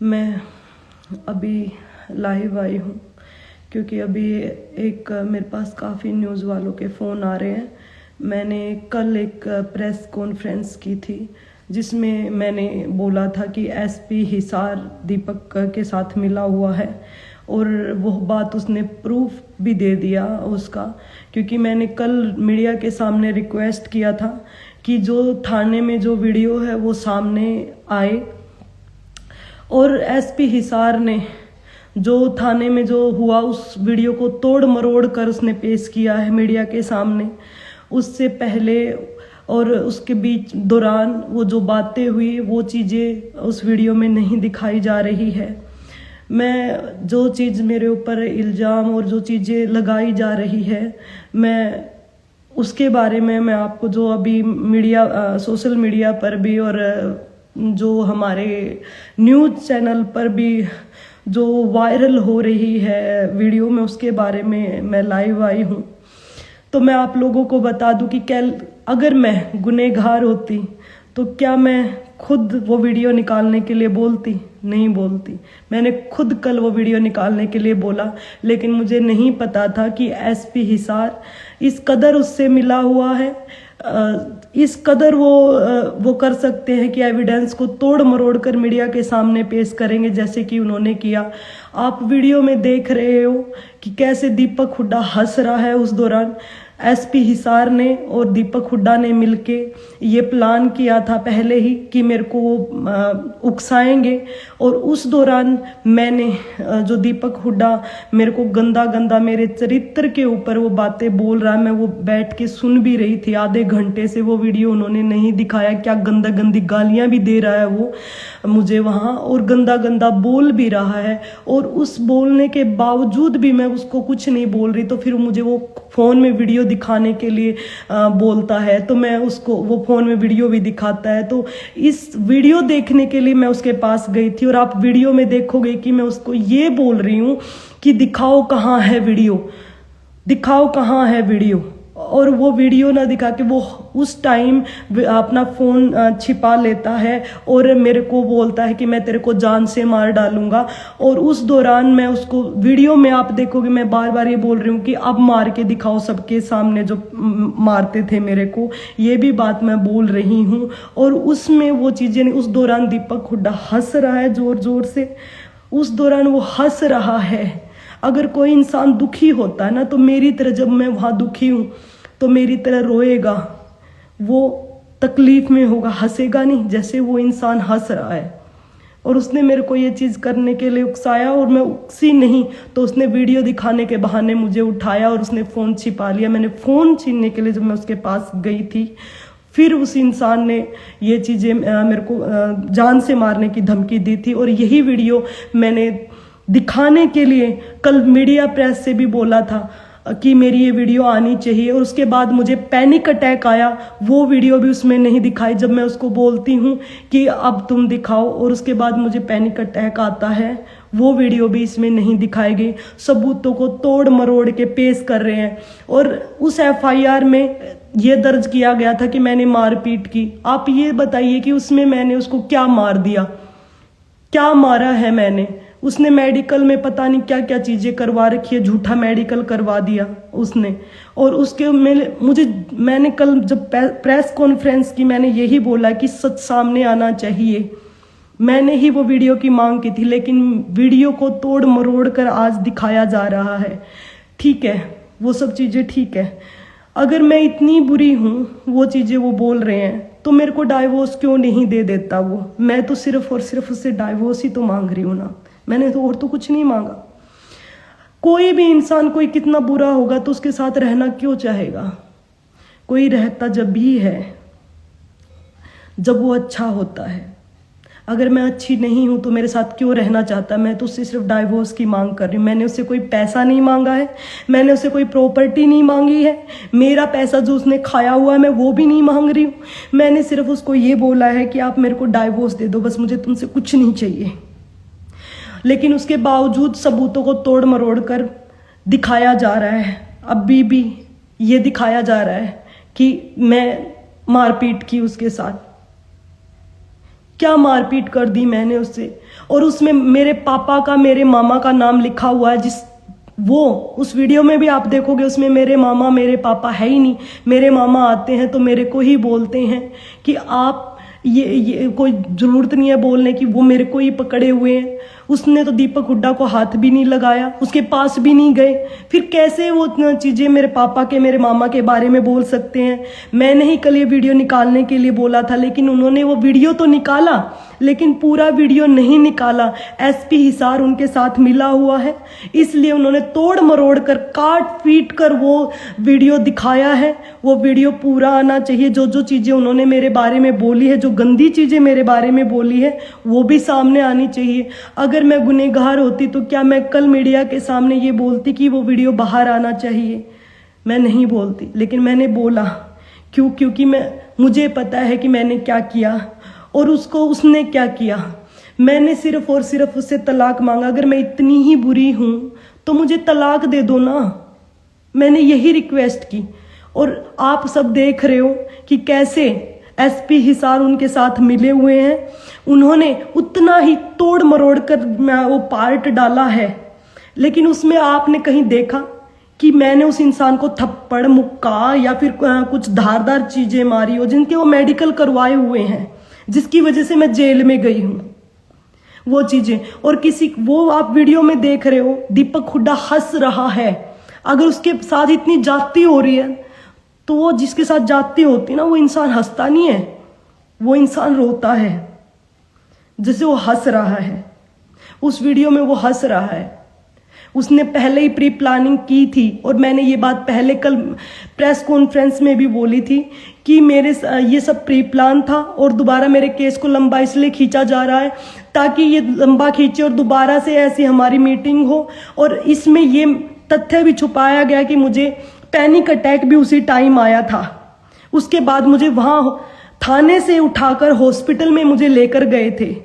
मैं अभी लाइव आई हूँ क्योंकि अभी एक मेरे पास काफ़ी न्यूज़ वालों के फ़ोन आ रहे हैं। मैंने कल एक प्रेस कॉन्फ्रेंस की थी जिसमें मैंने बोला था कि एसपी हिसार दीपक के साथ मिला हुआ है, और वो बात उसने प्रूफ भी दे दिया उसका, क्योंकि मैंने कल मीडिया के सामने रिक्वेस्ट किया था कि जो थाने में जो वीडियो है वो सामने आए, और एसपी हिसार ने जो थाने में जो हुआ उस वीडियो को तोड़ मरोड़ कर उसने पेश किया है मीडिया के सामने। उससे पहले और उसके बीच दौरान वो जो बातें हुई वो चीज़ें उस वीडियो में नहीं दिखाई जा रही है। मैं जो चीज़ मेरे ऊपर इल्ज़ाम और जो चीज़ें लगाई जा रही है, मैं उसके बारे में मैं आपको जो अभी मीडिया सोशल मीडिया पर भी और जो हमारे न्यूज़ चैनल पर भी जो वायरल हो रही है वीडियो में, उसके बारे में मैं लाइव आई हूँ। तो मैं आप लोगों को बता दूं कि अगर मैं गुनहगार होती तो क्या मैं खुद वो वीडियो निकालने के लिए बोलती? नहीं बोलती। मैंने खुद कल वो वीडियो निकालने के लिए बोला, लेकिन मुझे नहीं पता था कि एसपी हिसार इस कदर उससे मिला हुआ है, इस कदर वो कर सकते हैं कि एविडेंस को तोड़ मरोड़ कर मीडिया के सामने पेश करेंगे जैसे कि उन्होंने किया। आप वीडियो में देख रहे हो कि कैसे दीपक हुड्डा हंस रहा है। उस दौरान एसपी हिसार ने और दीपक हुड्डा ने मिलके ये प्लान किया था पहले ही कि मेरे को वो उकसाएंगे, और उस दौरान मैंने जो दीपक हुड्डा मेरे को गंदा गंदा मेरे चरित्र के ऊपर वो बातें बोल रहा है, मैं वो बैठ के सुन भी रही थी। आधे घंटे से वो वीडियो उन्होंने नहीं दिखाया, क्या गंदा गंदी गालियां भी दे रहा है वो मुझे वहाँ, और गंदा गंदा बोल भी रहा है, और उस बोलने के बावजूद भी मैं उसको कुछ नहीं बोल रही। तो फिर मुझे वो फ़ोन में वीडियो दिखाने के लिए बोलता है, तो मैं उसको वो फ़ोन में वीडियो भी दिखाता है। तो इस वीडियो देखने के लिए मैं उसके पास गई थी, और आप वीडियो में देखोगे कि मैं उसको ये बोल रही हूँ कि दिखाओ कहाँ है वीडियो, दिखाओ कहाँ है वीडियो। और वो वीडियो ना दिखा के वो उस टाइम अपना फ़ोन छिपा लेता है और मेरे को बोलता है कि मैं तेरे को जान से मार डालूंगा। और उस दौरान मैं उसको वीडियो में आप देखोगे मैं बार बार ये बोल रही हूँ कि अब मार के दिखाओ सबके सामने जो मारते थे मेरे को, ये भी बात मैं बोल रही हूँ। और उसमें वो चीज़ें नहीं। उस दौरान दीपक हुड्डा हंस रहा है ज़ोर ज़ोर से, उस दौरान वो हंस रहा है। अगर कोई इंसान दुखी होता है ना, तो मेरी तरह जब मैं वहाँ दुखी हूँ तो मेरी तरह रोएगा, वो तकलीफ में होगा, हंसेगा नहीं जैसे वो इंसान हंस रहा है। और उसने मेरे को ये चीज़ करने के लिए उकसाया, और मैं उकसी नहीं तो उसने वीडियो दिखाने के बहाने मुझे उठाया और उसने फ़ोन छिपा लिया। मैंने फ़ोन छीनने के लिए जब मैं उसके पास गई थी, फिर उस इंसान ने ये चीज़ें मेरे को जान से मारने की धमकी दी थी। और यही वीडियो मैंने दिखाने के लिए कल मीडिया प्रेस से भी बोला था कि मेरी ये वीडियो आनी चाहिए, और उसके बाद मुझे पैनिक अटैक आया। वो वीडियो भी उसमें नहीं दिखाई जब मैं उसको बोलती हूँ कि अब तुम दिखाओ, और उसके बाद मुझे पैनिक अटैक आता है। वो वीडियो भी इसमें नहीं दिखाई गई। सबूतों को तोड़ मरोड़ के पेश कर रहे हैं, और उस एफआईआर में ये दर्ज किया गया था कि मैंने मारपीट की। आप ये बताइए कि उसमें मैंने उसको क्या मार दिया, क्या मारा है मैंने? उसने मेडिकल में पता नहीं क्या क्या चीज़ें करवा रखी है, झूठा मेडिकल करवा दिया उसने। और उसके मैंने कल जब प्रेस कॉन्फ्रेंस की, मैंने यही बोला कि सच सामने आना चाहिए। मैंने ही वो वीडियो की मांग की थी, लेकिन वीडियो को तोड़ मरोड़ कर आज दिखाया जा रहा है। ठीक है, वो सब चीज़ें ठीक है। अगर मैं इतनी बुरी हूँ, वो चीज़ें वो बोल रहे हैं, तो मेरे को डाइवोर्स क्यों नहीं दे देता वो? मैं तो सिर्फ और सिर्फ उससे डाइवोर्स ही तो मांग रही हूँ ना, मैंने तो और तो कुछ नहीं मांगा। कोई भी इंसान कोई कितना बुरा होगा तो उसके साथ रहना क्यों चाहेगा? कोई रहता जब भी है जब वो अच्छा होता है। अगर मैं अच्छी नहीं हूँ तो मेरे साथ क्यों रहना चाहता? मैं तो उससे सिर्फ डाइवोर्स की मांग कर रही हूँ। मैंने उससे कोई पैसा नहीं मांगा है, मैंने उससे कोई प्रॉपर्टी नहीं मांगी है, मेरा पैसा जो उसने खाया हुआ है मैं वो भी नहीं मांग रही हूँ। मैंने सिर्फ उसको ये बोला है कि आप मेरे को डाइवोर्स दे दो, बस मुझे तुमसे कुछ नहीं चाहिए। लेकिन उसके बावजूद सबूतों को तोड़ मरोड़ कर दिखाया जा रहा है। अभी भी ये दिखाया जा रहा है कि मैं मारपीट की उसके साथ। क्या मारपीट कर दी मैंने उससे। और उसमें मेरे पापा का, मेरे मामा का नाम लिखा हुआ है, वो उस वीडियो में भी आप देखोगे, उसमें मेरे मामा मेरे पापा है ही नहीं। मेरे मामा आते हैं तो मेरे को ही बोलते हैं कि आप ये कोई ज़रूरत नहीं है बोलने की, वो मेरे को ही पकड़े हुए हैं। उसने तो दीपक हुड्डा को हाथ भी नहीं लगाया, उसके पास भी नहीं गए। फिर कैसे वो चीज़ें मेरे पापा के, मेरे मामा के बारे में बोल सकते हैं। मैंने ही कल ये वीडियो निकालने के लिए बोला था, लेकिन उन्होंने वो वीडियो तो निकाला, लेकिन पूरा वीडियो नहीं निकाला। एसपी हिसार उनके साथ मिला हुआ है, इसलिए उन्होंने तोड़ मरोड़ कर, काट पीट कर वो वीडियो दिखाया है। वो वीडियो पूरा आना चाहिए। जो जो चीज़ें उन्होंने मेरे बारे में बोली है, जो गंदी चीज़ें मेरे बारे में बोली है, वो भी सामने आनी चाहिए। अगर मैं गुनहगार होती तो क्या मैं कल मीडिया के सामने ये बोलती कि वो वीडियो बाहर आना चाहिए? मैं नहीं बोलती, लेकिन मैंने बोला। क्योंकि मुझे पता है कि मैंने क्या किया और उसने क्या किया। मैंने सिर्फ और सिर्फ उससे तलाक मांगा। अगर मैं इतनी ही बुरी हूं तो मुझे तलाक दे दो ना। मैंने यही रिक्वेस्ट की। और आप सब देख रहे हो कि कैसे एसपी हिसार उनके साथ मिले हुए हैं। उन्होंने उतना ही तोड़ मरोड़ कर वो पार्ट डाला है, लेकिन उसमें आपने कहीं देखा कि मैंने उस इंसान को थप्पड़, मुक्का या फिर कुछ धारदार चीजें मारी हो, जिनके वो मेडिकल करवाए हुए हैं, जिसकी वजह से मैं जेल में गई हूं, वो चीजें। और वो आप वीडियो में देख रहे हो, दीपक हुड्डा हंस रहा है। अगर उसके साथ इतनी जाती हो रही है तो वो जिसके साथ जाती होती ना, वो इंसान हंसता नहीं है, वो इंसान रोता है। जैसे वो हंस रहा है, उस वीडियो में वो हंस रहा है। उसने पहले ही प्री प्लानिंग की थी। और मैंने ये बात पहले कल प्रेस कॉन्फ्रेंस में भी बोली थी कि मेरे ये सब प्री प्लान था और दोबारा मेरे केस को लंबा इसलिए खींचा जा रहा है ताकि ये लंबा खींचे और दोबारा से ऐसी हमारी मीटिंग हो। और इसमें ये तथ्य भी छुपाया गया कि मुझे पैनिक अटैक भी उसी टाइम आया था। उसके बाद मुझे वहां थाने से उठाकर हॉस्पिटल में मुझे लेकर गए थे।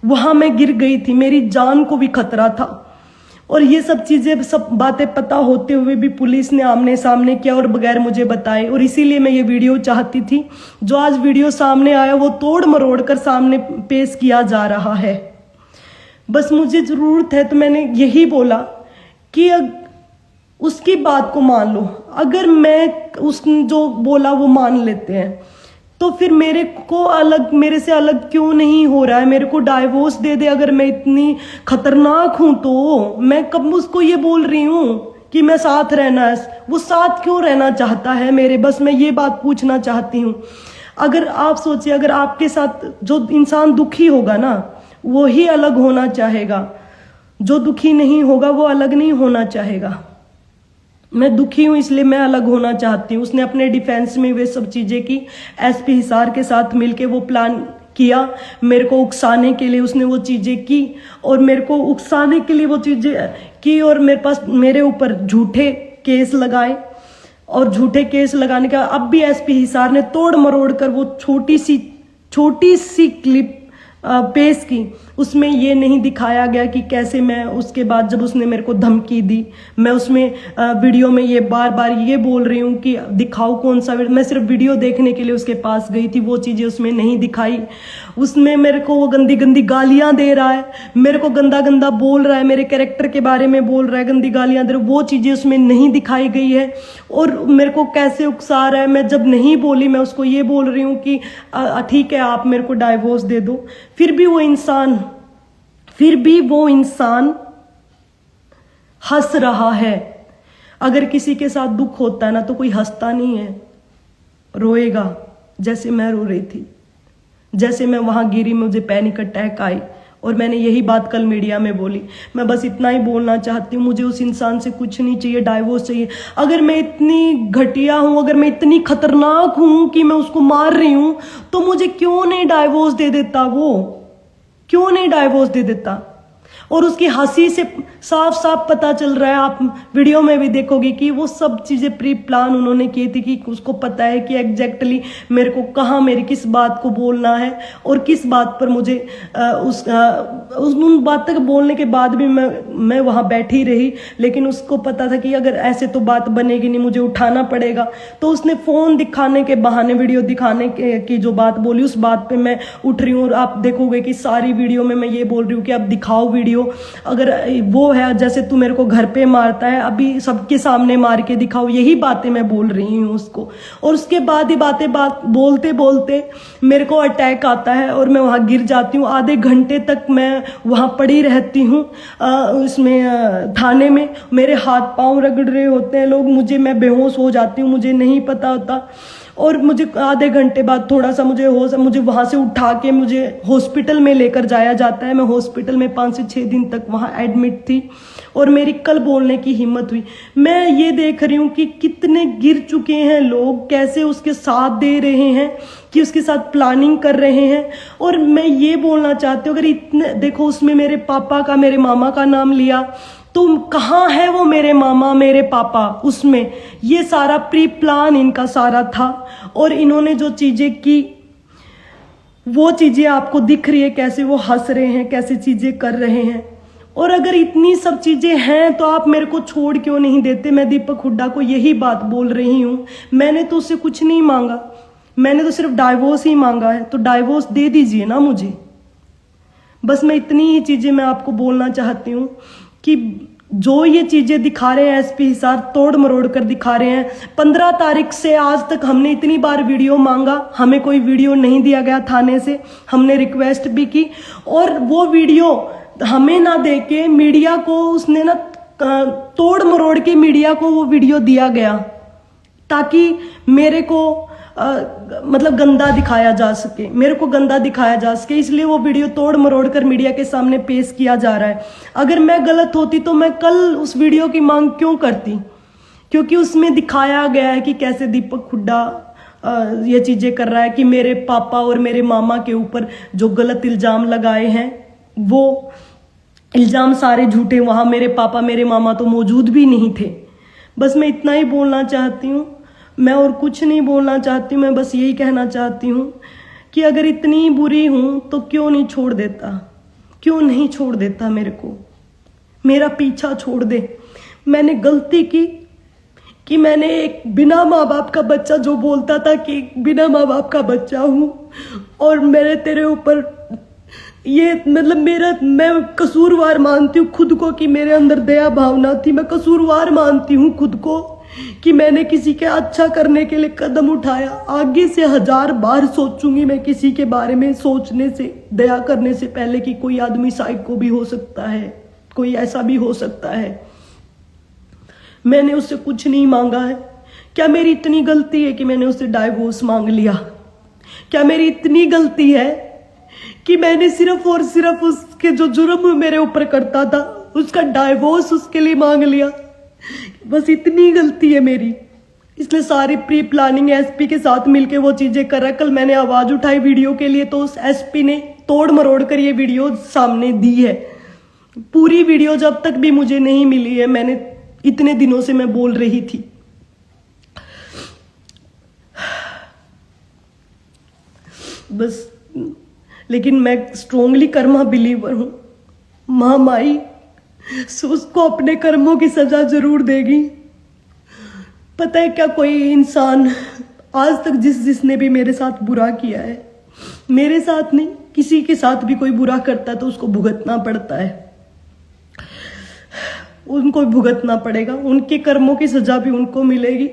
वहां मैं गिर गई थी, मेरी जान को भी खतरा था। और ये सब चीजें, सब बातें पता होते हुए भी पुलिस ने आमने सामने किया और बगैर मुझे बताए। और इसीलिए मैं ये वीडियो चाहती थी। जो आज वीडियो सामने आया वो तोड़ मरोड़ कर सामने पेश किया जा रहा है। बस मुझे जरूरत है तो मैंने यही बोला कि उसकी बात को मान लो। अगर मैं उसने जो बोला वो मान लेते हैं तो फिर मेरे से अलग क्यों नहीं हो रहा है? मेरे को डाइवोर्स दे दे। अगर मैं इतनी खतरनाक हूं तो मैं कब उसको ये बोल रही हूं कि मैं साथ रहना है। वो साथ क्यों रहना चाहता है मेरे? बस मैं ये बात पूछना चाहती हूँ। अगर आप सोचिए, अगर आपके साथ जो इंसान दुखी होगा ना, वो ही अलग होना चाहेगा। जो दुखी नहीं होगा वो अलग नहीं होना चाहेगा। मैं दुखी हूं इसलिए मैं अलग होना चाहती हूँ। उसने अपने डिफेंस में वे सब चीजें की। एसपी हिसार के साथ मिलके वो प्लान किया, मेरे को उकसाने के लिए उसने वो चीजें की। और मेरे को उकसाने के लिए वो चीजें की और मेरे ऊपर झूठे केस लगाए। और झूठे केस लगाने का अब भी एसपी हिसार ने तोड़ मरोड़ कर वो छोटी सी क्लिप पेश की। उसमें ये नहीं दिखाया गया कि कैसे मैं उसके बाद जब उसने मेरे को धमकी दी, मैं उसमें वीडियो में ये बार बार ये बोल रही हूँ कि दिखाओ कौन सा वीडियो। मैं सिर्फ वीडियो देखने के लिए उसके पास गई थी, वो चीज़ें उसमें नहीं दिखाई। उसमें मेरे को वो गंदी गंदी गालियाँ दे रहा है, मेरे को गंदा गंदा बोल रहा है, मेरे कैरेक्टर के बारे में बोल रहा है, गंदी गालियाँ दे रहा है, वो चीज़ें उसमें नहीं दिखाई गई है। और मेरे को कैसे उकसा रहा है। मैं जब नहीं बोली, मैं उसको ये बोल रही हूँ कि ठीक है आप मेरे को डाइवोर्स दे दो, फिर भी वो इंसान हंस रहा है। अगर किसी के साथ दुख होता है ना तो कोई हंसता नहीं है, रोएगा। जैसे मैं रो रही थी, जैसे मैं वहां गिरी, मुझे पैनिक अटैक आई। और मैंने यही बात कल मीडिया में बोली। मैं बस इतना ही बोलना चाहती हूँ, मुझे उस इंसान से कुछ नहीं चाहिए, डाइवोर्स चाहिए। अगर मैं इतनी घटिया हूं, अगर मैं इतनी खतरनाक हूं कि मैं उसको मार रही हूं, तो मुझे क्यों नहीं डाइवोर्स दे देता? वो क्यों नहीं डाइवोर्स दे देता? और उसकी हंसी से साफ साफ पता चल रहा है, आप वीडियो में भी देखोगे कि वो सब चीजें प्री प्लान उन्होंने की थी, कि उसको पता है कि एग्जैक्टली मेरे को कहाँ मेरी किस बात को बोलना है और किस बात पर मुझे उन बात तक बोलने के बाद भी मैं वहां बैठी रही, लेकिन उसको पता था कि अगर ऐसे तो बात बनेगी नहीं, मुझे उठाना पड़ेगा। तो उसने फोन दिखाने के बहाने, वीडियो दिखाने की जो बात बोली, उस बात पे मैं उठ रही हूँ। और आप देखोगे कि सारी वीडियो में मैं ये बोल रही हूँ कि अब दिखाओ वीडियो, अगर वो है जैसे तू मेरे को घर पे मारता है, अभी सबके सामने मार के दिखाओ, यही बातें मैं बोल रही हूँ उसको। और उसके बाद ही बात बोलते बोलते मेरे को अटैक आता है और मैं वहां गिर जाती हूँ। आधे घंटे तक मैं वहां पड़ी रहती हूँ उसमें थाने में। मेरे हाथ पांव रगड़ रहे होते हैं लोग, मैं बेहोश हो जाती हूँ, मुझे नहीं पता होता। और मुझे आधे घंटे बाद थोड़ा सा मुझे वहां से उठा के मुझे हॉस्पिटल में लेकर जाया जाता है। मैं हॉस्पिटल में 5 से 6 दिन तक वहां एडमिट थी और मेरी कल बोलने की हिम्मत हुई। मैं ये देख रही हूँ कि कितने गिर चुके हैं लोग, कैसे उसके साथ दे रहे हैं, कि उसके साथ प्लानिंग कर रहे हैं। और मैं ये बोलना चाहती हूँ, अगर इतने देखो, उसमें मेरे पापा का, मेरे मामा का नाम लिया, तो कहाँ है वो मेरे मामा मेरे पापा? उसमें ये सारा प्री प्लान इनका सारा था। और इन्होंने जो चीजें की, वो चीजें आपको दिख रही है, कैसे वो हंस रहे हैं, कैसे चीजें कर रहे हैं। और अगर इतनी सब चीजें हैं तो आप मेरे को छोड़ क्यों नहीं देते? मैं दीपक हुड्डा को यही बात बोल रही हूं, मैंने तो उससे कुछ नहीं मांगा, मैंने तो सिर्फ डाइवोर्स ही मांगा है, तो डाइवोर्स दे दीजिए ना मुझे। बस मैं इतनी ही चीजें मैं आपको बोलना चाहती हूँ कि जो ये चीजें दिखा रहे हैं एसपी हिसार, तोड़ मरोड़ कर दिखा रहे हैं। 15 तारीख से आज तक हमने इतनी बार वीडियो मांगा, हमें कोई वीडियो नहीं दिया गया थाने से। हमने रिक्वेस्ट भी की और वो वीडियो हमें ना दे के मीडिया को उसने ना तोड़ मरोड़ के मीडिया को वो वीडियो दिया गया, ताकि मेरे को मतलब गंदा दिखाया जा सके, मेरे को गंदा दिखाया जा सके। इसलिए वो वीडियो तोड़ मरोड़ कर मीडिया के सामने पेश किया जा रहा है। अगर मैं गलत होती तो मैं कल उस वीडियो की मांग क्यों करती? क्योंकि उसमें दिखाया गया है कि कैसे दीपक हुड्डा ये चीजें कर रहा है, कि मेरे पापा और मेरे मामा के ऊपर जो गलत इल्जाम लगाए हैं, वो इल्जाम सारे झूठे। वहां मेरे पापा मेरे मामा तो मौजूद भी नहीं थे। बस मैं इतना ही बोलना चाहती हूँ, मैं और कुछ नहीं बोलना चाहती हूँ। मैं बस यही कहना चाहती हूँ कि अगर इतनी बुरी हूं तो क्यों नहीं छोड़ देता, क्यों नहीं छोड़ देता मेरे को, मेरा पीछा छोड़ दे। मैंने गलती की कि मैंने एक बिना माँ बाप का बच्चा, जो बोलता था कि बिना माँ बाप का बच्चा हूं, और मैंने तेरे ऊपर ये मतलब मैं कसूरवार मानती हूँ खुद को कि मेरे अंदर दया भावना थी। मैं कसूरवार मानती हूँ खुद को कि मैंने किसी के अच्छा करने के लिए कदम उठाया। आगे से 1000 बार सोचूंगी मैं किसी के बारे में सोचने से, दया करने से पहले, कि कोई आदमी साइको भी हो सकता है, कोई ऐसा भी हो सकता है। मैंने उससे कुछ नहीं मांगा है। क्या मेरी इतनी गलती है कि मैंने उससे डाइवोर्स मांग लिया? क्या मेरी इतनी गलती है कि मैंने सिर्फ और सिर्फ उसके जो जुर्म मेरे ऊपर करता था उसका डाइवोर्स उसके लिए मांग लिया? बस इतनी गलती है मेरी। इसलिए सारी प्री प्लानिंग एसपी के साथ मिलके वो चीजें कर रहा है। कल मैंने आवाज उठाई वीडियो के लिए तो उस एसपी ने तोड़ मरोड़ कर ये वीडियो सामने दी है। पूरी वीडियो जब तक भी मुझे नहीं मिली है, मैंने इतने दिनों से मैं बोल रही थी। बस, लेकिन मैं स्ट्रोंगली कर्मा बिलीवर हूं। महामाई उसको अपने कर्मों की सजा जरूर देगी। पता है क्या, कोई इंसान आज तक जिसने भी मेरे साथ बुरा किया है, मेरे साथ नहीं किसी के साथ भी कोई बुरा करता है तो उसको भुगतना पड़ता है, उनको भुगतना पड़ेगा, उनके कर्मों की सजा भी उनको मिलेगी।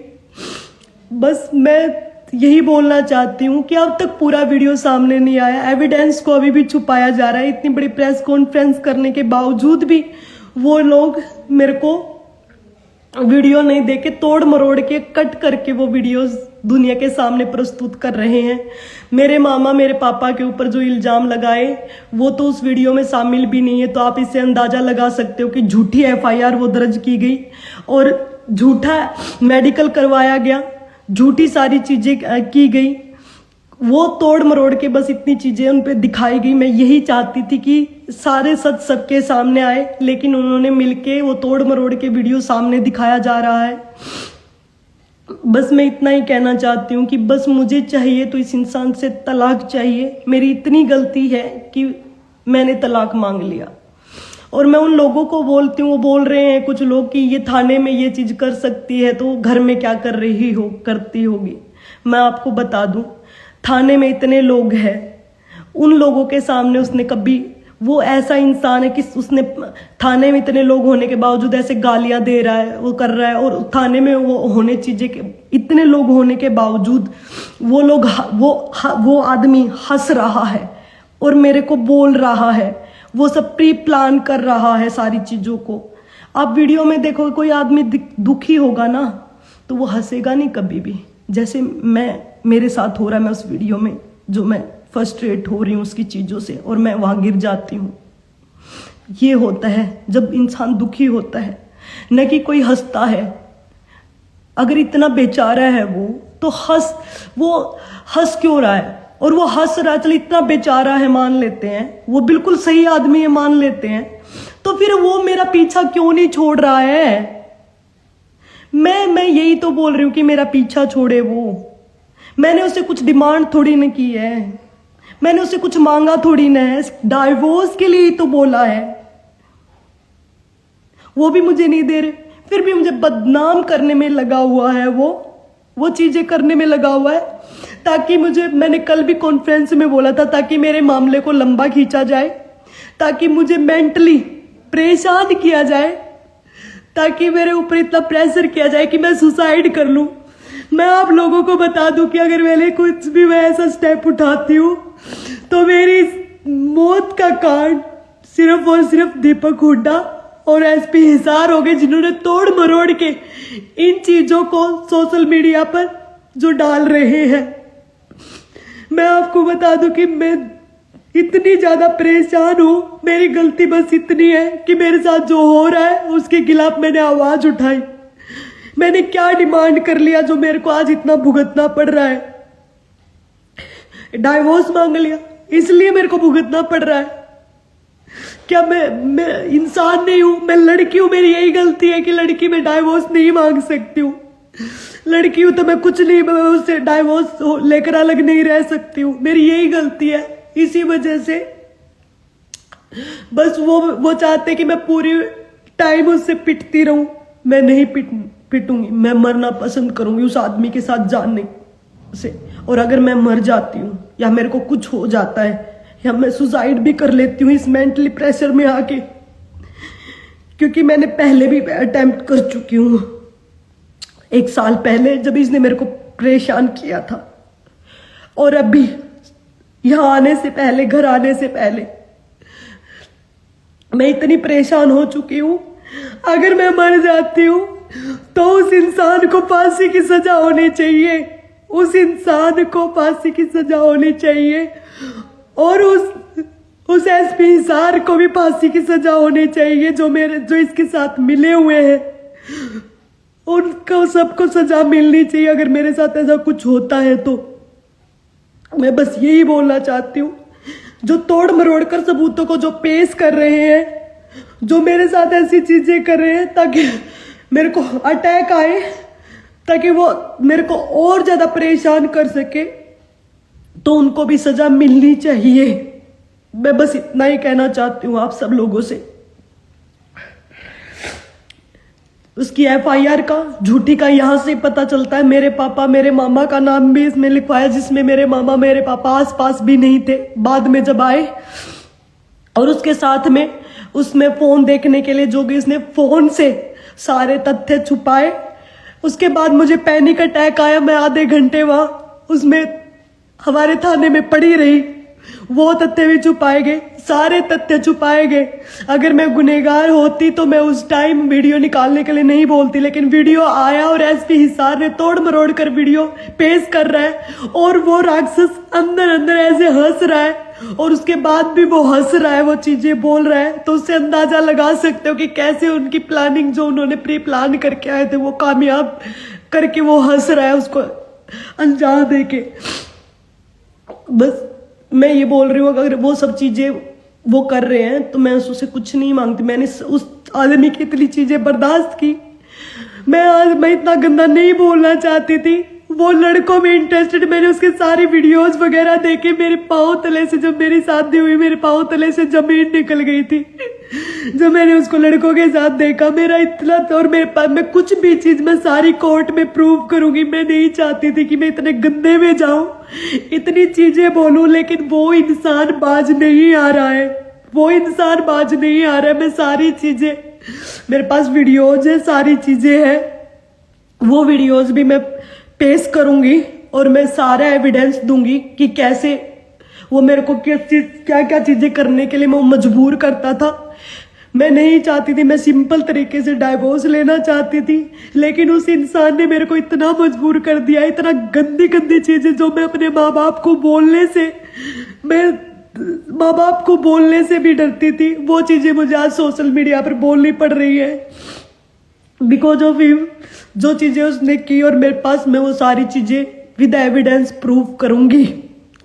बस मैं यही बोलना चाहती हूँ कि अब तक पूरा वीडियो सामने नहीं आया, एविडेंस को अभी भी छुपाया जा रहा है। इतनी बड़ी प्रेस कॉन्फ्रेंस करने के बावजूद भी वो लोग मेरे को वीडियो नहीं देके तोड़ मरोड़ के कट करके वो वीडियोस दुनिया के सामने प्रस्तुत कर रहे हैं। मेरे मामा मेरे पापा के ऊपर जो इल्जाम लगाए वो तो उस वीडियो में शामिल भी नहीं है, तो आप इससे अंदाजा लगा सकते हो कि झूठी एफआईआर वो दर्ज की गई और झूठा मेडिकल करवाया गया, झूठी सारी चीजें की गई। वो तोड़ मरोड़ के बस इतनी चीजें उन पे दिखाई गई। मैं यही चाहती थी कि सारे सच सबके सामने आए, लेकिन उन्होंने मिलके वो तोड़ मरोड़ के वीडियो सामने दिखाया जा रहा है। बस मैं इतना ही कहना चाहती हूँ कि बस मुझे चाहिए तो इस इंसान से तलाक चाहिए। मेरी इतनी गलती है कि मैंने तलाक मांग लिया। और मैं उन लोगों को बोलती हूँ, वो बोल रहे हैं कुछ लोग कि ये थाने में ये चीज कर सकती है तो घर में क्या कर रही हो करती होगी। मैं आपको बता दूं, थाने में इतने लोग हैं, उन लोगों के सामने उसने कभी, वो ऐसा इंसान है कि उसने थाने में इतने लोग होने के बावजूद ऐसे गालियां दे रहा है, वो कर रहा है, और थाने में वो होने चीजें इतने लोग होने के बावजूद वो आदमी हंस रहा है और मेरे को बोल रहा है, वो सब प्री प्लान कर रहा है सारी चीजों को। आप वीडियो में देखो, कोई आदमी दुखी होगा ना तो वो हंसेगा नहीं कभी भी, जैसे मेरे साथ हो रहा है। मैं उस वीडियो में जो मैं फ्रस्ट्रेट हो रही हूँ उसकी चीजों से, और मैं वहां गिर जाती हूँ। ये होता है जब इंसान दुखी होता है, न कि कोई हंसता है। अगर इतना बेचारा है वो तो वो हंस क्यों रहा है? और वो हंस रहा है, चल इतना बेचारा है मान लेते हैं, वो बिल्कुल सही आदमी है मान लेते हैं, तो फिर वो मेरा पीछा क्यों नहीं छोड़ रहा है? मैं यही तो बोल रही हूँ कि मेरा पीछा छोड़े वो। मैंने उससे कुछ डिमांड थोड़ी न की है, मैंने उससे कुछ मांगा थोड़ी न है, डाइवोर्स के लिए ही तो बोला है। वो भी मुझे नहीं दे रहे, फिर भी मुझे बदनाम करने में लगा हुआ है, वो चीजें करने में लगा हुआ है ताकि मैंने कल भी कॉन्फ्रेंस में बोला था, ताकि मेरे मामले को लंबा खींचा जाए, ताकि मुझे मेंटली परेशान किया जाए, ताकि मेरे ऊपर इतना प्रेशर किया जाए कि मैं सुसाइड कर लूं। मैं आप लोगों को बता दूं कि अगर मैंने कुछ भी मैं ऐसा स्टेप उठाती हूँ तो मेरी मौत का कारण सिर्फ और सिर्फ दीपक हुड्डा और एसपी हिसार हो गए, जिन्होंने तोड़ मरोड़ के इन चीजों को सोशल मीडिया पर जो डाल रहे हैं। मैं आपको बता दूं कि मैं इतनी ज्यादा परेशान हूं। मेरी गलती बस इतनी है कि मेरे साथ जो हो रहा है उसके खिलाफ मैंने आवाज उठाई। मैंने क्या डिमांड कर लिया जो मेरे को आज इतना भुगतना पड़ रहा है? डाइवोर्स मांग लिया इसलिए मेरे को भुगतना पड़ रहा है? क्या मैं इंसान नहीं हूं? मैं लड़की हूं, मेरी यही गलती है कि लड़की में डाइवोर्स नहीं मांग सकती हूँ। लड़की हूं तो मैं कुछ नहीं, मैं उससे डाइवोर्स लेकर अलग नहीं रह सकती हूँ। मेरी यही गलती है, इसी वजह से बस वो चाहते कि मैं पूरी टाइम उससे पिटती रहूं। मैं नहीं पिटूंगी, मैं मरना पसंद करूंगी उस आदमी के साथ जानने से। और अगर मैं मर जाती हूँ या मेरे को कुछ हो जाता है या मैं सुसाइड भी कर लेती हूँ इस मेंटली प्रेशर में आके, क्योंकि मैंने पहले भी अटेम्प्ट कर चुकी हूँ 1 साल पहले जब इसने मेरे को परेशान किया था, और अभी यहाँ आने से पहले, घर आने से पहले मैं इतनी परेशान हो चुकी हूँ। अगर मैं मर जाती हूँ तो उस इंसान को फांसी की सजा होनी चाहिए, उस इंसान को फांसी की सजा होनी चाहिए, और उस एसपी हिसार को भी फांसी की सजा होनी चाहिए जो इसके साथ मिले हुए हैं। उनको सबको सजा मिलनी चाहिए अगर मेरे साथ ऐसा कुछ होता है तो। मैं बस यही बोलना चाहती हूँ, जो तोड़ मरोड़ कर सबूतों को जो पेश कर रहे हैं, जो मेरे साथ ऐसी चीजें कर रहे हैं ताकि मेरे को अटैक आए, ताकि वो मेरे को और ज्यादा परेशान कर सके, तो उनको भी सजा मिलनी चाहिए। मैं बस इतना ही कहना चाहती हूँ आप सब लोगों से। उसकी एफआईआर का झूठी का यहां से पता चलता है। मेरे पापा, मेरे मामा का नाम भी इसमें लिखवाया, जिसमें मेरे मामा, मेरे पापा आसपास भी नहीं थे बाद में जब आए। और उसके साथ में उसमें फोन देखने के लिए जो कि इसने फोन से सारे तथ्य छुपाए। उसके बाद मुझे पैनिक अटैक आया, मैं आधे घंटे वहां उसमें हमारे थाने में पड़ी रही। वो तथ्य भी छुपाए गए, सारे तथ्य छुपाए गए। अगर मैं गुनहगार होती तो मैं उस टाइम वीडियो निकालने के लिए नहीं बोलती, लेकिन वीडियो आया और एसपी हिसार ने तोड़ मरोड़ कर वीडियो पेश कर रहा है, और वो राक्षस अंदर अंदर ऐसे हंस रहा है, और उसके बाद भी वो हंस रहा है, वो चीजें बोल रहा है। तो उससे अंदाजा लगा सकते हो कि कैसे उनकी प्लानिंग जो उन्होंने प्री प्लान करके आए थे वो कामयाब करके वो हंस रहा है उसको अंजाम देके। बस मैं ये बोल रही हूँ, अगर वो सब चीजें वो कर रहे हैं तो मैं उससे कुछ नहीं मांगती। मैंने उस आदमी की इतनी चीजें बर्दाश्त की। मैं इतना गंदा नहीं बोलना चाहती थी। वो लड़कों में इंटरेस्टेड, मैंने उसके सारी वीडियोस वगैरह देखे। मेरे पाँव तले से, जब मेरी शादी हुई, मेरे पाँव तले से जमीन निकल गई थी जब मैंने उसको लड़कों के साथ देखा। मेरा इतना, और मेरे पास, मैं कुछ भी चीज मैं सारी कोर्ट में प्रूव करूंगी। मैं नहीं चाहती थी कि मैं इतने गंदे में जाऊं, इतनी चीजें बोलूं, लेकिन वो इंसान बाज नहीं आ रहा है। वो इंसान बाज नहीं आ रहा है। मैं सारी चीजें, मेरे पास वीडियोज है, सारी चीजें हैं, वो वीडियोज भी मैं पेश करूंगी और मैं सारा एविडेंस दूंगी कि कैसे वो मेरे को क्या क्या चीजें करने के लिए मैं मजबूर करता था। मैं नहीं चाहती थी, मैं सिंपल तरीके से डाइवोर्स लेना चाहती थी, लेकिन उस इंसान ने मेरे को इतना मजबूर कर दिया, इतना गंदी गंदी चीजें जो मैं अपने माँ बाप को बोलने से, मैं माँ बाप को बोलने से भी डरती थी, वो चीजें मुझे आज सोशल मीडिया पर बोलनी पड़ रही है बिकॉज ऑफ हिम। जो चीजें उसने की और मेरे पास, मैं वो सारी चीजें विद एविडेंस प्रूव करूंगी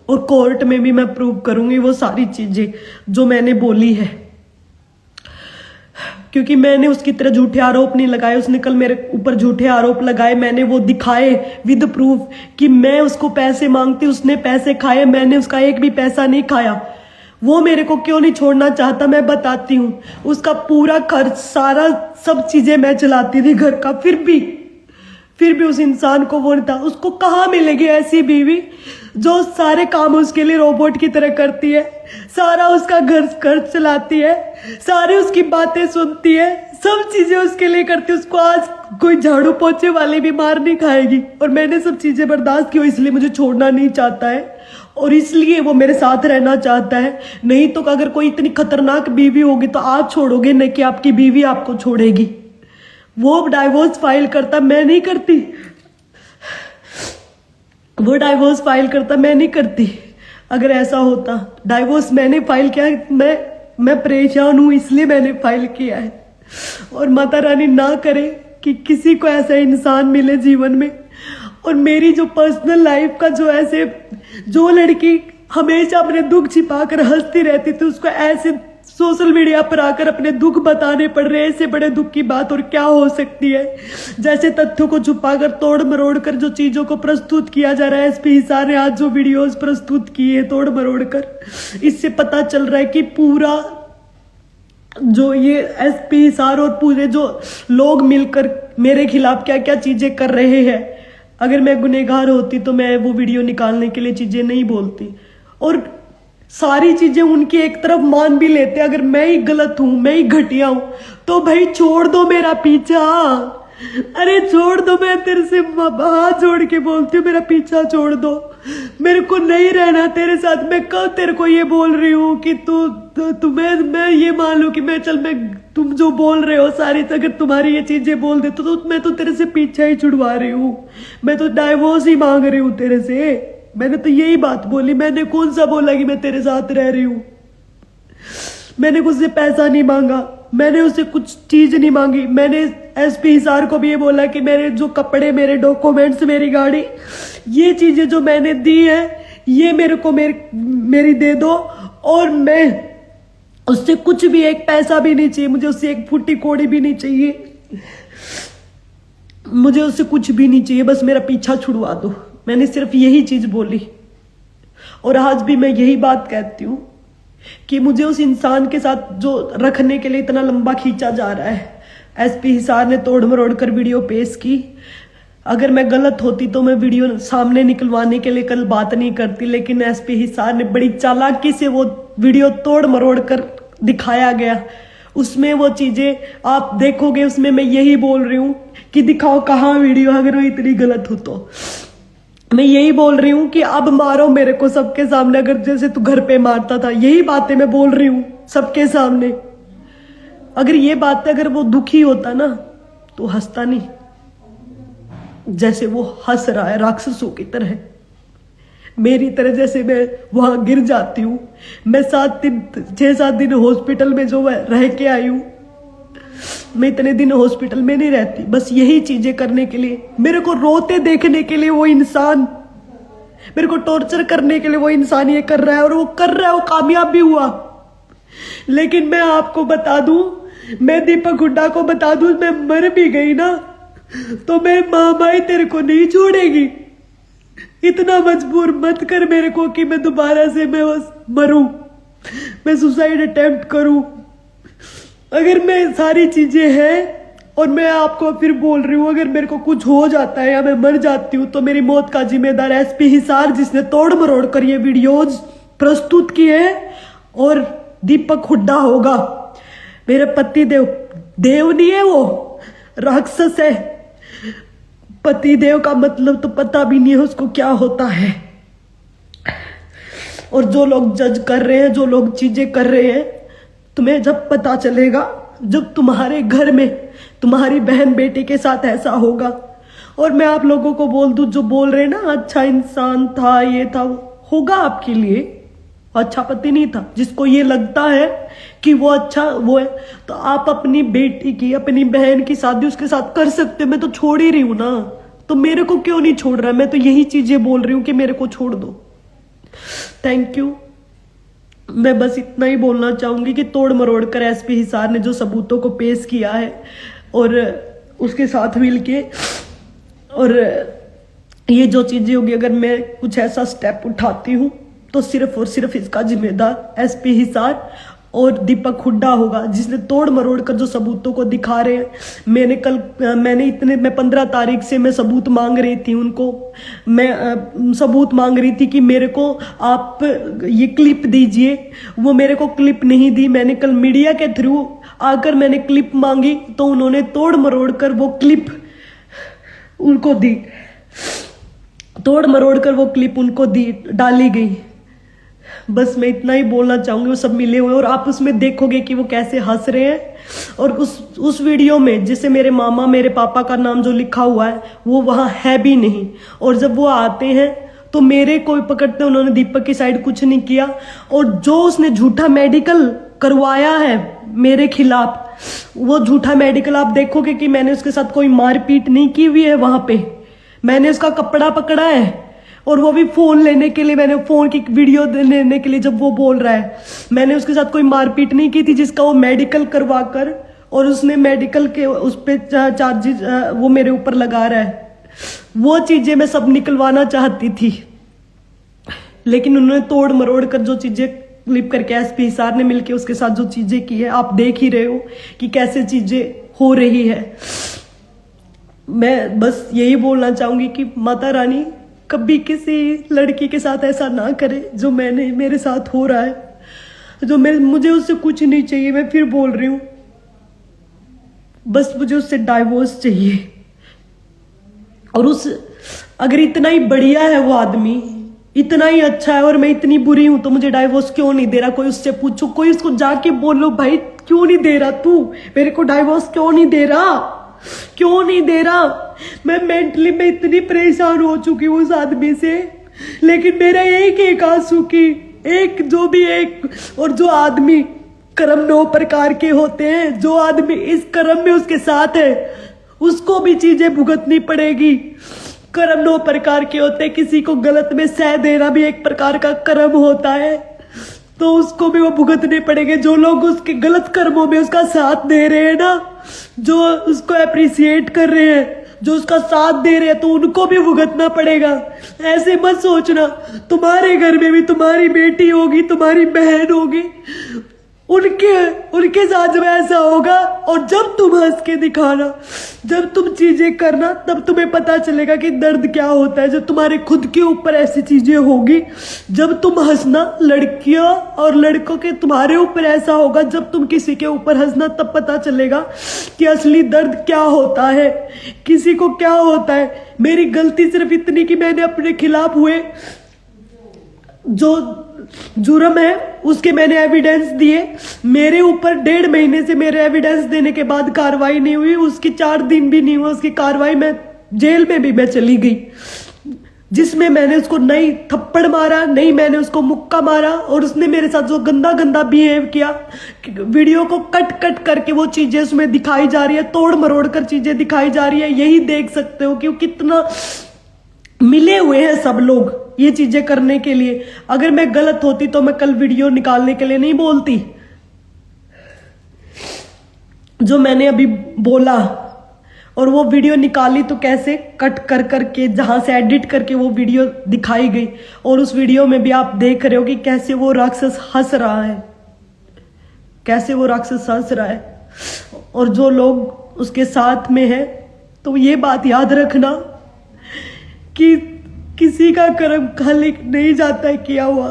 और कोर्ट में भी मैं प्रूव करूंगी वो सारी चीजें जो मैंने बोली है, क्योंकि मैंने उसकी तरह झूठे आरोप नहीं लगाए। उसने कल मेरे ऊपर झूठे आरोप लगाए, मैंने वो दिखाए विद प्रूफ कि मैं उसको पैसे मांगती, उसने पैसे खाए, मैंने उसका एक भी पैसा नहीं खाया। वो मेरे को क्यों नहीं छोड़ना चाहता मैं बताती हूँ। उसका पूरा खर्च, सारा सब चीजें मैं चलाती थी घर का, फिर भी उस इंसान को वो नहीं था। उसको कहाँ मिलेगी ऐसी बीवी जो सारे काम उसके लिए रोबोट की तरह करती है, सारा उसका घर चलाती है, सारी उसकी बातें सुनती है, सब चीजें उसके लिए करती है। उसको आज कोई झाड़ू पोछे वाली भी मार नहीं खाएगी। और मैंने सब चीजें बर्दाश्त की, इसलिए मुझे छोड़ना नहीं चाहता है और इसलिए वो मेरे साथ रहना चाहता है। नहीं तो अगर कोई इतनी खतरनाक बीवी होगी तो आप छोड़ोगे, नहीं कि आपकी बीवी आपको छोड़ेगी। वो डाइवोर्स फाइल करता, मैं नहीं करती। वो डाइवोर्स फाइल करता, मैं नहीं करती। अगर ऐसा होता, डाइवोर्स मैंने फाइल किया, मैं परेशान हूं इसलिए मैंने फाइल किया है। और माता रानी ना करे कि किसी को ऐसा इंसान मिले जीवन में। और मेरी जो पर्सनल लाइफ का जो लड़की हमेशा अपने दुख छिपाकर हंसती रहती थी, उसको ऐसे सोशल मीडिया पर आकर अपने दुख बताने पड़ रहे हैं। इससे बड़े दुख की बात और क्या हो सकती है। जैसे तथ्यों को छुपाकर, तोड़ मरोड़ कर जो चीजों को प्रस्तुत किया जा रहा है, एसपी हिसार ने आज जो वीडियोस प्रस्तुत किए तोड़ मरोड़ कर, इससे पता चल रहा है कि पूरा जो ये एसपी हिसार और पूरे जो लोग मिलकर मेरे खिलाफ क्या क्या चीजें कर रहे हैं। अगर मैं गुनहगार होती तो मैं वो वीडियो निकालने के लिए चीजें नहीं बोलती और सारी चीजें उनकी एक तरफ मान भी लेते। अगर मैं ही गलत हूं, मैं ही घटिया हूं, तो भाई छोड़ दो मेरा पीछा। अरे छोड़ दो, मैं तेरे से हाथ जोड़ के बोलती हूँ, मेरा पीछा छोड़ दो। मेरे को नहीं रहना तेरे साथ। मैं कब तेरे को ये बोल रही हूँ कि तुम्हें मैं ये मान लूं कि मैं तुम जो बोल रहे हो सारी, अगर तुम्हारी ये चीजें बोल दे तो मैं तो तेरे से पीछा ही छुड़वा रही हूँ। मैं तो डाइवोर्स ही मांग रही हूँ तेरे से। मैंने तो यही बात बोली। मैंने कौन सा बोला कि मैं तेरे साथ रह रही हूँ। मैंने उससे पैसा नहीं मांगा, मैंने उससे कुछ चीज नहीं मांगी। मैंने एसपी हिसार को भी ये बोला कि मेरे जो कपड़े, मेरे डॉक्यूमेंट्स, मेरी गाड़ी, ये चीजें जो मैंने दी है ये मेरे को मेरी दे दो। और मैं उससे कुछ भी, एक पैसा भी नहीं चाहिए मुझे, उससे एक फुट्टी कोड़ी भी नहीं चाहिए, मुझे उससे कुछ भी नहीं चाहिए, बस मेरा पीछा छुड़वा दो। मैंने सिर्फ यही चीज बोली और आज भी मैं यही बात कहती हूँ कि मुझे उस इंसान के साथ जो रखने के लिए इतना लंबा खींचा जा रहा है। एसपी हिसार ने तोड़ मरोड़ कर वीडियो पेश की। अगर मैं गलत होती तो मैं वीडियो सामने निकलवाने के लिए कल बात नहीं करती, लेकिन एसपी हिसार ने बड़ी चालाकी से वो वीडियो तोड़ मरोड़ कर दिखाया गया। उसमें वो चीजें आप देखोगे, उसमें मैं यही बोल रही हूँ कि दिखाओ कहाँ वीडियो, अगर वो इतनी गलत हो तो। मैं यही बोल रही हूँ कि अब मारो मेरे को सबके सामने, अगर जैसे तू घर पे मारता था। यही बातें मैं बोल रही हूँ सबके सामने। अगर ये बातें, अगर वो दुखी होता ना तो हंसता नहीं, जैसे वो हंस रहा है राक्षसों की तरह, मेरी तरह। जैसे मैं वहां गिर जाती हूँ। मैं 6-7 दिन हॉस्पिटल में जो रह के आई हूँ, मैं इतने दिन हॉस्पिटल में नहीं रहती, बस यही चीजें करने के लिए, मेरे को रोते देखने के लिए। वो इंसान मेरे को टॉर्चर करने के लिए वो इंसान ये कर रहा है, और वो कर रहा है, वो कामयाब भी हुआ। लेकिन मैं आपको बता दूं, मैं दीपक हुड्डा को बता दूं, मैं मर भी गई ना तो मेरी माँ भाई तेरे को नहीं छोड़ेगी। इतना मजबूर मत कर मेरे को कि मैं दोबारा से मैं बस मरूं, मैं सुसाइड अटेम्प्ट करूं। अगर मैं सारी चीजें हैं, और मैं आपको फिर बोल रही हूं, अगर मेरे को कुछ हो जाता है या मैं मर जाती हूं तो मेरी मौत का जिम्मेदार एसपी हिसार, जिसने तोड़ मरोड़ कर ये वीडियोज प्रस्तुत किए हैं, और दीपक हुड्डा होगा। मेरे पति देव, देव नहीं है वो, राक्षस है। पति देव का मतलब तो पता भी नहीं है उसको क्या होता है। और जो लोग जज कर रहे हैं, जो लोग चीजें कर रहे हैं, तुम्हें जब पता चलेगा, जब तुम्हारे घर में तुम्हारी बहन बेटी के साथ ऐसा होगा। और मैं आप लोगों को बोल दूं, जो बोल रहे हैं ना अच्छा इंसान था, ये था, होगा आपके लिए अच्छा पति नहीं था। जिसको ये लगता है कि वो अच्छा वो है, तो आप अपनी बेटी की, अपनी बहन की शादी उसके साथ कर सकते हो। मैं तो छोड़ ही रही हूं ना, तो मेरे को क्यों नहीं छोड़ रहा है? मैं तो यही चीजें बोल रही हूं कि मेरे को छोड़ दो। Thank you. मैं बस इतना ही बोलना चाहूंगी कि तोड़ मरोड़ कर एसपी हिसार ने जो सबूतों को पेश किया है, और उसके साथ मिलके, और ये जो चीजें होगी, अगर मैं कुछ ऐसा स्टेप उठाती हूँ तो सिर्फ और सिर्फ इसका जिम्मेदार एसपी हिसार और दीपक हुड्डा होगा, जिसने तोड़ मरोड़ कर जो सबूतों को दिखा रहे हैं। मैं 15 तारीख से मैं सबूत मांग रही थी उनको। मैं सबूत मांग रही थी कि मेरे को आप ये क्लिप दीजिए, वो मेरे को क्लिप नहीं दी। मैंने कल मीडिया के थ्रू आकर मैंने क्लिप मांगी, तो उन्होंने तोड़ मरोड़ कर वो क्लिप उनको दी, तोड़ मरोड़ कर वो क्लिप उनको दी, डाली गई। बस मैं इतना ही बोलना चाहूंगी। वो सब मिले हुए, और आप उसमें देखोगे कि वो कैसे हंस रहे हैं। और उस वीडियो में जैसे मेरे मामा, मेरे पापा का नाम जो लिखा हुआ है वो वहां है भी नहीं। और जब वो आते हैं तो मेरे को पकड़ते, उन्होंने दीपक की साइड कुछ नहीं किया। और जो उसने झूठा मेडिकल करवाया है मेरे खिलाफ, वो झूठा मेडिकल आप देखोगे कि मैंने उसके साथ कोई मारपीट नहीं की हुई है। वहां पे मैंने उसका कपड़ा पकड़ा है, और वो भी फोन लेने के लिए, मैंने फोन की वीडियो लेने के लिए। जब वो बोल रहा है मैंने उसके साथ कोई मारपीट नहीं की थी, जिसका वो मेडिकल करवा कर, और उसने मेडिकल के उस पे चार्जेस वो मेरे ऊपर लगा रहा है। वो चीजें मैं सब निकलवाना चाहती थी, लेकिन उन्होंने तोड़ मरोड़ कर जो चीजें क्लिप करके एसपी हिसार ने मिलके उसके साथ जो चीजें की है, आप देख ही रहे हो कि कैसे चीजें हो रही है। मैं बस यही बोलना चाहूंगी कि माता रानी कभी किसी लड़की के साथ ऐसा ना करे जो मेरे साथ हो रहा है। मुझे उससे कुछ नहीं चाहिए, मैं फिर बोल रही हूं, बस मुझे उससे डाइवोर्स चाहिए। और अगर इतना ही बढ़िया है वो आदमी, इतना ही अच्छा है, और मैं इतनी बुरी हूं, तो मुझे डाइवोर्स क्यों नहीं दे रहा? कोई उससे पूछो, कोई उसको जाके बोलो, भाई क्यों नहीं दे रहा तू मेरे को डाइवोर्स, क्यों नहीं दे रहा, क्यों नहीं दे रहा? मैं मेंटली मैं इतनी परेशान हो चुकी हूँ उस आदमी से। लेकिन मेरा एक आंसू की एक जो भी एक, और जो आदमी कर्म 9 प्रकार के होते हैं, जो आदमी इस कर्म में उसके साथ है उसको भी चीजें भुगतनी पड़ेगी। कर्म 9 प्रकार के होते हैं, किसी को गलत में सह देना भी एक प्रकार का कर्म होता है, तो उसको भी वो भुगतने पड़ेंगे। जो लोग उसके गलत कर्मों में उसका साथ दे रहे हैं ना, जो उसको अप्रिसिएट कर रहे हैं, जो उसका साथ दे रहे हैं, तो उनको भी भुगतना पड़ेगा। ऐसे मत सोचना तुम्हारे घर में भी तुम्हारी बेटी होगी, तुम्हारी बहन होगी, उनके साथ जब ऐसा होगा, और जब तुम हंस के दिखाना, जब तुम चीजें करना, तब तुम्हें पता चलेगा कि दर्द क्या होता है। जब तुम्हारे खुद के ऊपर ऐसी चीजें होगी, जब तुम हंसना, लड़कियों और लड़कों के तुम्हारे ऊपर ऐसा होगा, जब तुम किसी के ऊपर हंसना, तब पता चलेगा कि असली दर्द क्या होता है, किसी को क्या होता है। मेरी गलती सिर्फ इतनी कि मैंने अपने खिलाफ हुए जो जुर्म है उसके मैंने एविडेंस दिए। मेरे ऊपर 1.5 महीने से मेरे एविडेंस देने के बाद कार्रवाई नहीं हुई, उसकी 4 दिन भी नहीं हुआ उसकी कार्रवाई। मैं जेल में भी मैं चली गई, जिसमें मैंने उसको नहीं थप्पड़ मारा, नहीं मैंने उसको मुक्का मारा, और उसने मेरे साथ जो गंदा गंदा बिहेव किया, वीडियो को कट कट करके वो चीजें उसमें दिखाई जा रही है, तोड़ मरोड़ कर चीजें दिखाई जा रही है। यही देख सकते हो कि वो कितना मिले हुए हैं सब लोग ये चीजें करने के लिए। अगर मैं गलत होती तो मैं कल वीडियो निकालने के लिए नहीं बोलती जो मैंने अभी बोला। और वो वीडियो निकाली तो कैसे कट कर करके जहां से एडिट करके वो वीडियो दिखाई गई। और उस वीडियो में भी आप देख रहे हो कि कैसे वो राक्षस हंस रहा है, कैसे वो राक्षस हंस रहा है। और जो लोग उसके साथ में है, तो ये बात याद रखना कि किसी का कर्म खाली नहीं जाता है किया हुआ।